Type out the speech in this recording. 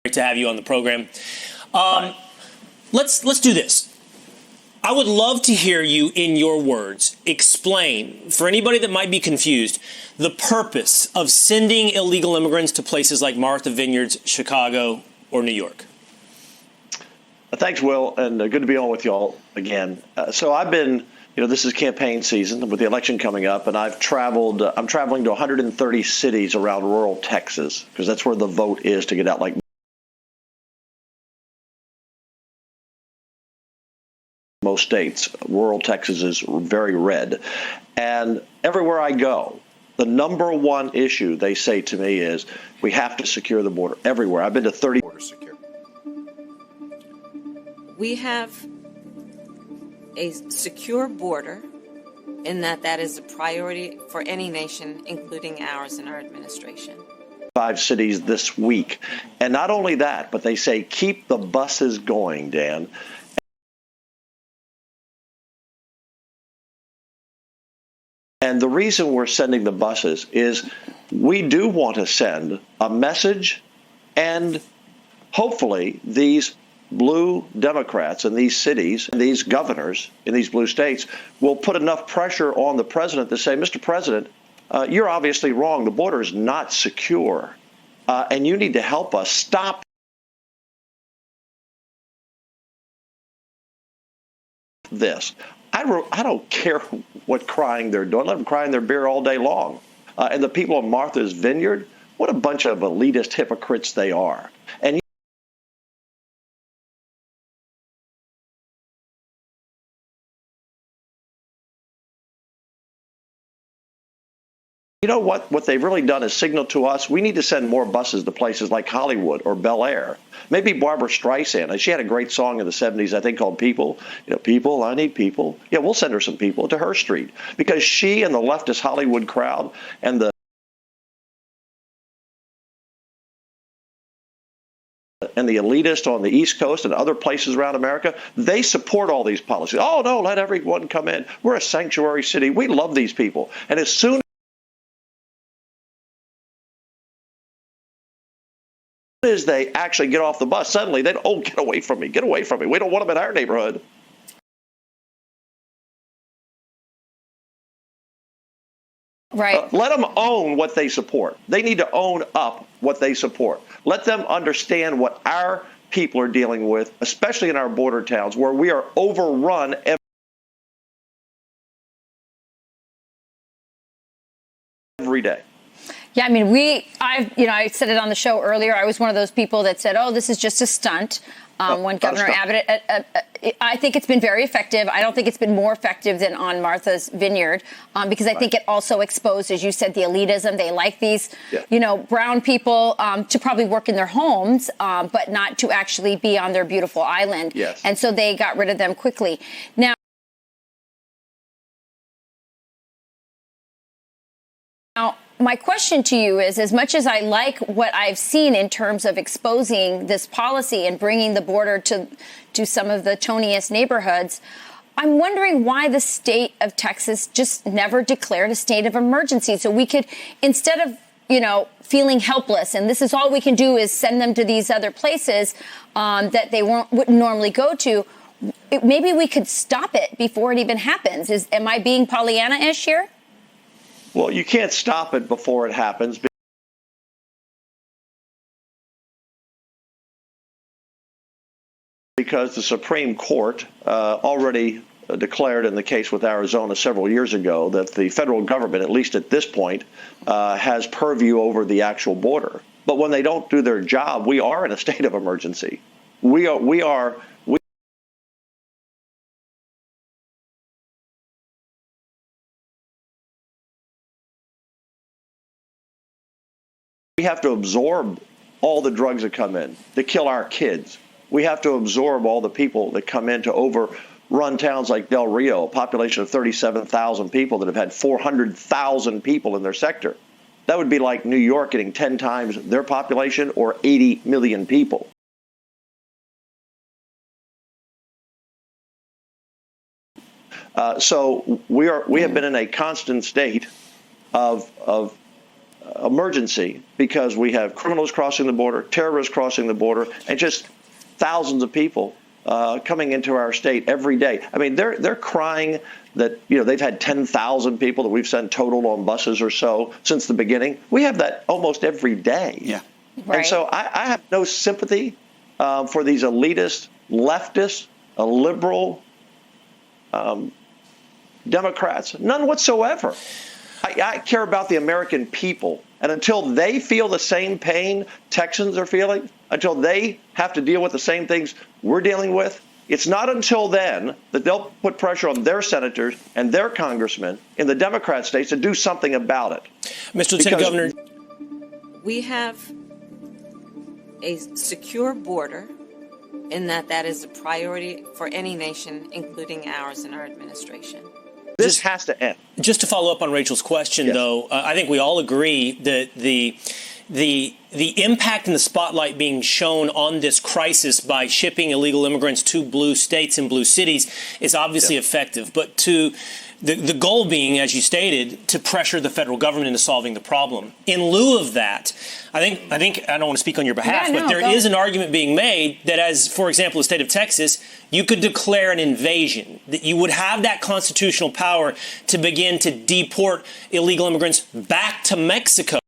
Great to have you on the program. Let's do this. I would love to hear you, in your words, explain, for anybody that might be confused, the purpose of sending illegal immigrants to places like Martha Vineyards, Chicago, or New York. Thanks, Will, and good to be on with you all again. So I've been, this is campaign season with the election coming up, and I'm traveling to 130 cities around rural Texas, because that's where the vote is to get out like most states. Rural Texas is very red. And everywhere I go, the number one issue they say to me is we have to secure the border everywhere. I've been to 30 borders secure. We have a secure border in that is a priority for any nation, including ours and our administration. 5 cities this week. And not only that, but they say keep the buses going, Dan. And the reason we're sending the buses is we do want to send a message, and hopefully these blue Democrats in these cities and these governors in these blue states will put enough pressure on the president to say, Mr. President, you're obviously wrong. The border is not secure, and you need to help us stop this. I don't care what crying they're doing. Let them cry in their beer all day long. And the people of Martha's Vineyard, what a bunch of elitist hypocrites they are. And you know what they've really done is signal to us we need to send more buses to places like Hollywood or Bel Air. Maybe Barbara Streisand. She had a great song in the 70s, I think, called People. People, I need people. Yeah, we'll send her some people to her street, because she and the leftist Hollywood crowd and the elitist on the East Coast and other places around America, they support all these policies. Oh, no, let everyone come in. We're a sanctuary city. We love these people. And as soon as they actually get off the bus, suddenly they get away from me, get away from me. We don't want them in our neighborhood. Right. Let them own what they support. They need to own up what they support. Let them understand what our people are dealing with, especially in our border towns where we are overrun every day. Yeah, I mean, I said it on the show earlier. I was one of those people that said, oh, this is just a stunt. When Governor Abbott, I think it's been very effective. I don't think it's been more effective than on Martha's Vineyard, because I think it also exposed, as you said, the elitism. They like these, brown people to probably work in their homes, but not to actually be on their beautiful island. Yes. And so they got rid of them quickly. Now, my question to you is, as much as I like what I've seen in terms of exposing this policy and bringing the border to some of the toniest neighborhoods, I'm wondering why the state of Texas just never declared a state of emergency. So we could, instead of, feeling helpless, and this is all we can do is send them to these other places that they wouldn't normally go to, maybe we could stop it before it even happens. Am I being Pollyanna-ish here? Well, you can't stop it before it happens, because the Supreme Court already declared in the case with Arizona several years ago that the federal government, at least at this point, has purview over the actual border. But when they don't do their job, we are in a state of emergency. We have to absorb all the drugs that come in to kill our kids. We have to absorb all the people that come in to overrun towns like Del Rio, a population of 37,000 people that have had 400,000 people in their sector. That would be like New York getting 10 times their population, or 80 million people. So we have been in a constant state of emergency because we have criminals crossing the border, terrorists crossing the border, and just thousands of people coming into our state every day. I mean, they're crying that, they've had 10,000 people that we've sent total on buses or so since the beginning. We have that almost every day. Yeah. Right. And so I have no sympathy for these elitist, leftist, liberal Democrats, none whatsoever. I care about the American people. And until they feel the same pain Texans are feeling, until they have to deal with the same things we're dealing with, it's not until then that they'll put pressure on their senators and their congressmen in the Democrat states to do something about it. Mr. Lieutenant Governor. We have a secure border in that is a priority for any nation, including ours and our administration. This has to end. Just to follow up on Rachel's question, Yes. though, I think we all agree that the impact and the spotlight being shown on this crisis by shipping illegal immigrants to blue states and blue cities is obviously effective. But the goal being, as you stated, to pressure the federal government into solving the problem. In lieu of that, I think I don't want to speak on your behalf, but there is an argument being made that, as, for example, the state of Texas, you could declare an invasion, that you would have that constitutional power to begin to deport illegal immigrants back to Mexico.